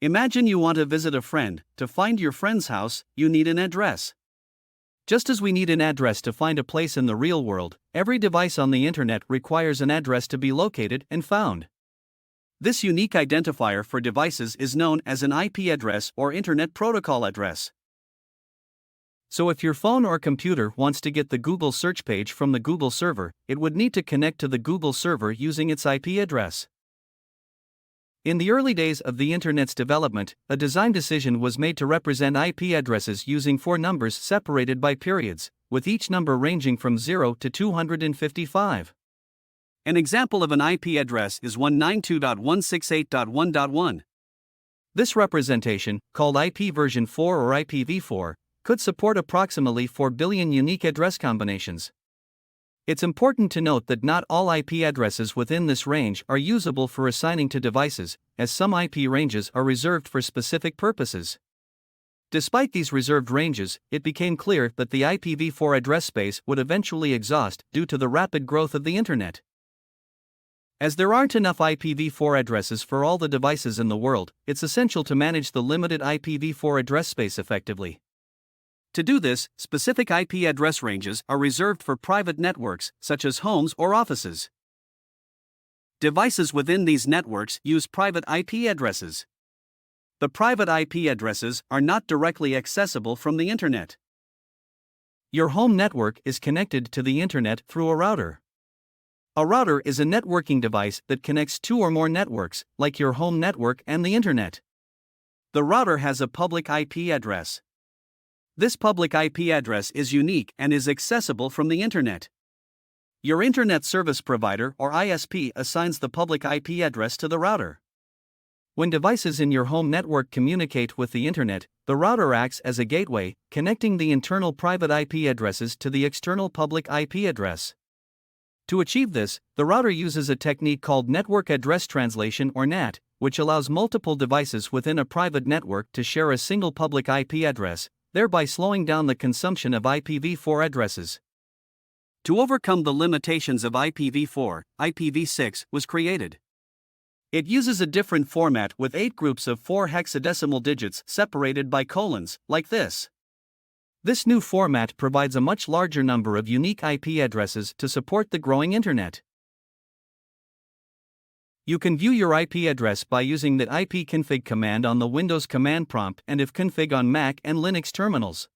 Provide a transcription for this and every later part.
Imagine you want to visit a friend. To find your friend's house, you need an address. Just as we need an address to find a place in the real world, every device on the internet requires an address to be located and found. This unique identifier for devices is known as an IP address or Internet Protocol address. So if your phone or computer wants to get the Google search page from the Google server, it would need to connect to the Google server using its IP address. In the early days of the Internet's development, a design decision was made to represent IP addresses using 4 numbers separated by periods, with each number ranging from 0 to 255. An example of an IP address is 192.168.1.1. This representation, called IP version 4 or IPv4, could support approximately 4 billion unique address combinations. It's important to note that not all IP addresses within this range are usable for assigning to devices, as some IP ranges are reserved for specific purposes. Despite these reserved ranges, it became clear that the IPv4 address space would eventually exhaust due to the rapid growth of the Internet. As there aren't enough IPv4 addresses for all the devices in the world, it's essential to manage the limited IPv4 address space effectively. To do this, specific IP address ranges are reserved for private networks, such as homes or offices. Devices within these networks use private IP addresses. The private IP addresses are not directly accessible from the Internet. Your home network is connected to the Internet through a router. A router is a networking device that connects 2 or more networks, like your home network and the Internet. The router has a public IP address. This public IP address is unique and is accessible from the Internet. Your Internet Service Provider or ISP assigns the public IP address to the router. When devices in your home network communicate with the Internet, the router acts as a gateway, connecting the internal private IP addresses to the external public IP address. To achieve this, the router uses a technique called Network Address Translation or NAT, which allows multiple devices within a private network to share a single public IP address, thereby slowing down the consumption of IPv4 addresses. To overcome the limitations of IPv4, IPv6 was created. It uses a different format with 8 groups of 4 hexadecimal digits separated by colons, like this. This new format provides a much larger number of unique IP addresses to support the growing Internet. You can view your IP address by using the ipconfig command on the Windows command prompt and ifconfig on Mac and Linux terminals.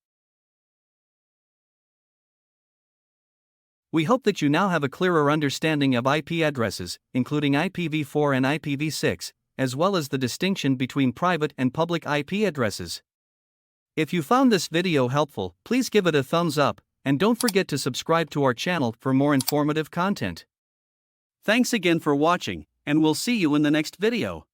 We hope that you now have a clearer understanding of IP addresses, including IPv4 and IPv6, as well as the distinction between private and public IP addresses. If you found this video helpful, please give it a thumbs up, and don't forget to subscribe to our channel for more informative content. Thanks again for watching, and we'll see you in the next video.